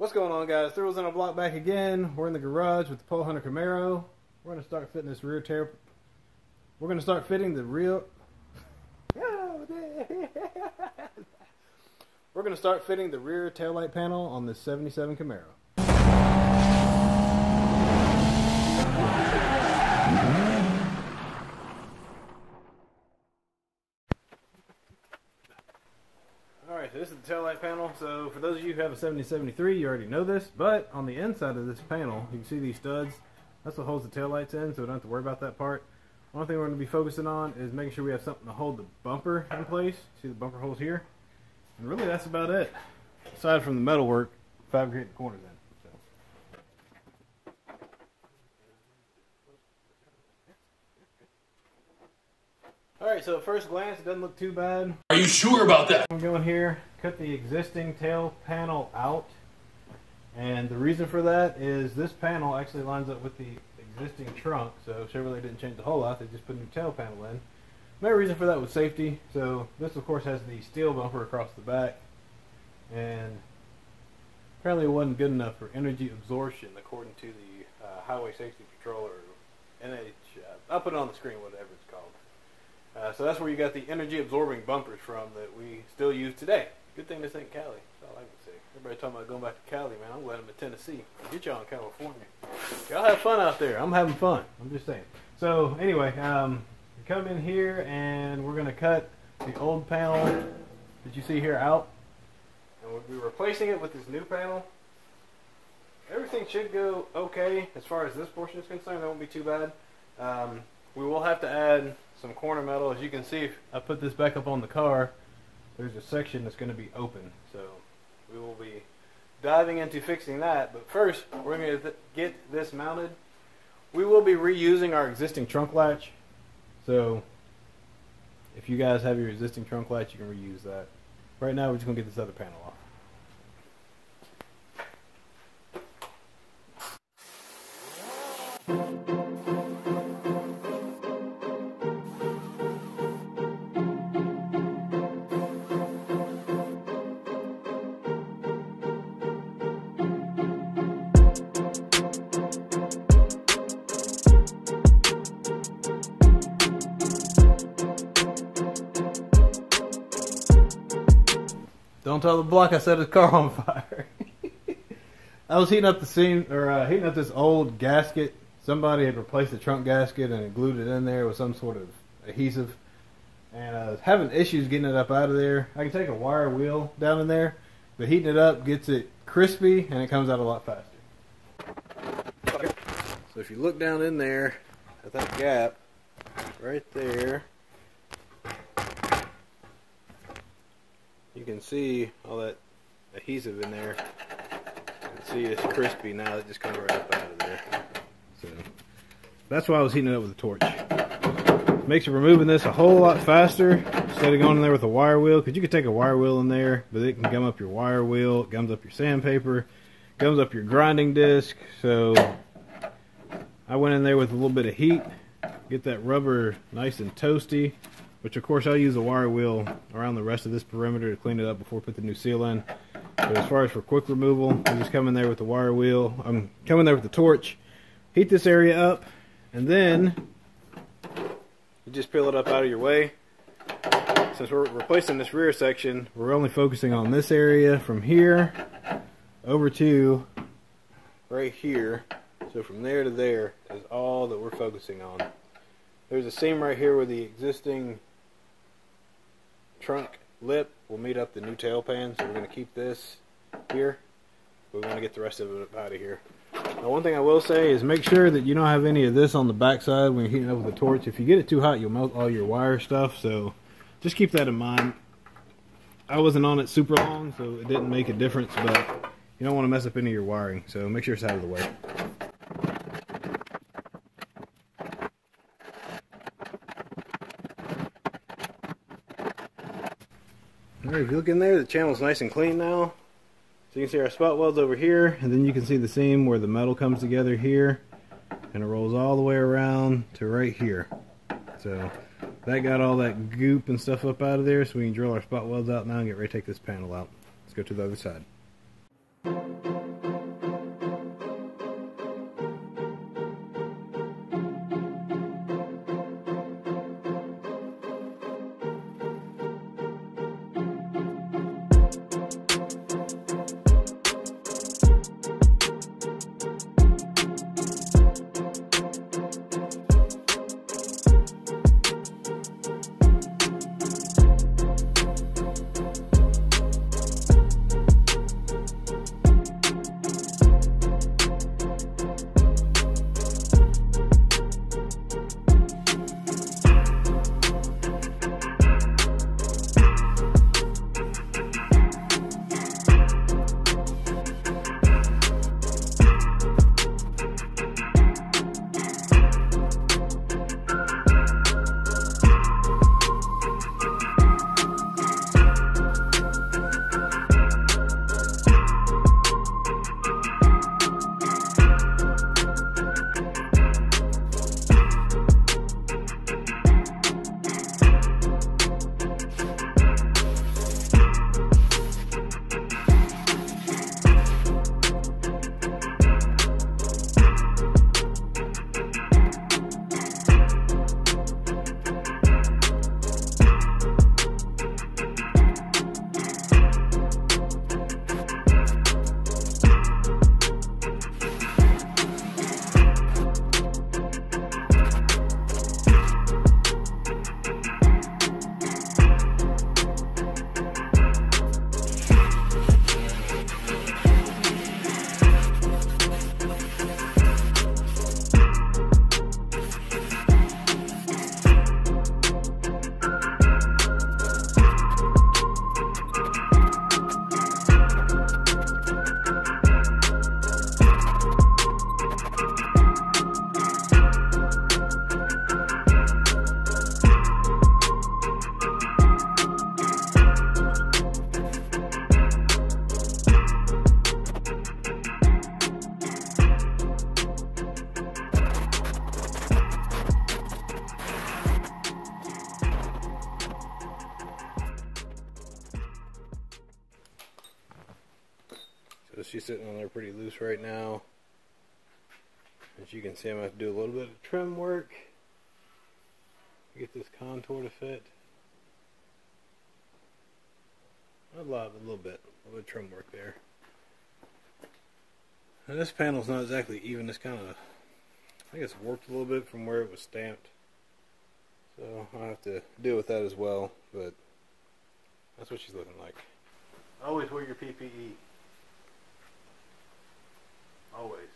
What's going on, guys? Thrills in a block back again. We're in the garage with the Pole Hunter Camaro. We're going to start fitting this rear tail. We're going to start fitting the rear. We're going to start fitting the rear taillight panel on this '77 Camaro. Alright, so this is the taillight panel. So for those of you who have a 7073, you already know this, but on the inside of this panel, you can see these studs. That's what holds the taillights in, so we don't have to worry about that part. One thing we're going to be focusing on is making sure we have something to hold the bumper in place. See the bumper holes here? And really that's about it. Aside from the metal work, fabricate the corners in. Alright, so at first glance, it doesn't look too bad. Are you sure about that? I'm going here, cut the existing tail panel out. And the reason for that is this panel actually lines up with the existing trunk. So Chevrolet didn't change the whole lot, they just put a new tail panel in. Main reason for that was safety. So this of course has the steel bumper across the back. And apparently it wasn't good enough for energy absorption according to the Highway Safety Patrol or NH. I'll put it on the screen, whatever it's called. So that's where you got the energy absorbing bumpers from that we still use today. Good thing this ain't Cali. That's all I can say. Everybody talking about going back to Cali, man. I'm glad I'm in Tennessee. Get y'all in California. Y'all have fun out there. I'm having fun. I'm just saying. So anyway, we come in here and we're going to cut the old panel that you see here out. And we'll be replacing it with this new panel. Everything should go okay as far as this portion is concerned. That won't be too bad. We will have to add some corner metal. As you can see, if I put this back up on the car, there's a section that's going to be open. So we will be diving into fixing that. But first, we're going to get this mounted. We will be reusing our existing trunk latch. So if you guys have your existing trunk latch, you can reuse that. Right now, we're just going to get this other panel off. Don't tell the block I set his car on fire. I was heating up the scene, or heating up this old gasket. Somebody had replaced the trunk gasket and glued it in there with some sort of adhesive. And I was having issues getting it up out of there. I can take a wire wheel down in there, but heating it up gets it crispy and it comes out a lot faster. So if you look down in there at that gap, right there, you can see all that adhesive in there. You can see it's crispy now. It just comes right up out of there. So that's why I was heating it up with a torch. Makes removing this a whole lot faster instead of going in there with a wire wheel. Because you could take a wire wheel in there, but it can gum up your wire wheel, it gums up your sandpaper, gums up your grinding disc. So I went in there with a little bit of heat, get that rubber nice and toasty. Which of course I'll use a wire wheel around the rest of this perimeter to clean it up before I put the new seal in. But as far as for quick removal, I just come in there with the wire wheel. I'm coming there with the torch, heat this area up, and then you just peel it up out of your way. Since we're replacing this rear section, we're only focusing on this area from here over to right here. So from there to there is all that we're focusing on. There's a seam right here where the existing trunk lip will meet up the new tail pan, so we're going to keep this here, but we want to get the rest of it out of here. Now one thing I will say is make sure that you don't have any of this on the back side when you're heating up with the torch. If you get it too hot, you'll melt all your wire stuff, so just keep that in mind. I wasn't on it super long, so it didn't make a difference, but you don't want to mess up any of your wiring, so make sure it's out of the way. Alright, if you look in there, the channel's nice and clean now. So you can see our spot welds over here, and then you can see the seam where the metal comes together here, and it rolls all the way around to right here. So that got all that goop and stuff up out of there, so we can drill our spot welds out now and get ready to take this panel out. Let's go to the other side. So she's sitting on there pretty loose right now. As you can see, I'm going to have to do a little bit of trim work to get this contour to fit. Not a lot, but a little bit of trim work there. And this panel's not exactly even. It's kind of, I think it's warped a little bit from where it was stamped. So I'll have to deal with that as well, but that's what she's looking like. Always wear your PPE. Always.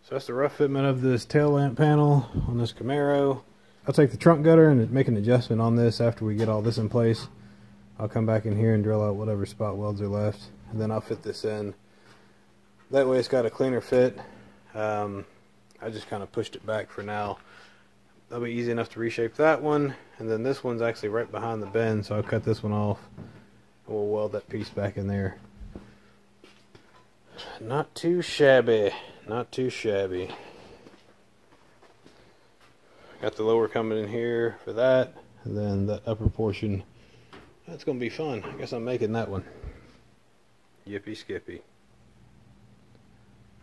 So that's the rough fitment of this tail lamp panel on this Camaro. I'll take the trunk gutter and make an adjustment on this after we get all this in place. I'll come back in here and drill out whatever spot welds are left, and then I'll fit this in. That way it's got a cleaner fit. I just kind of pushed it back for now. That'll be easy enough to reshape that one, and then this one's actually right behind the bend, so I'll cut this one off and we'll weld that piece back in there. Not too shabby. Not too shabby. Got the lower coming in here for that, and then that upper portion. That's going to be fun. I guess I'm making that one. Yippee skippy.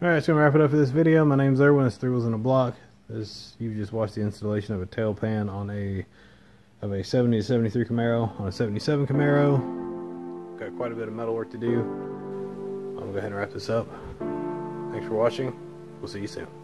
Alright, that's going to wrap it up for this video. My name's Erwin. It's 3 Wheels in a Block. You just watched the installation of a tail pan on a 70 to 73 Camaro on a 77 Camaro. Got quite a bit of metal work to do. I'm going to go ahead and wrap this up. Thanks for watching. We'll see you soon.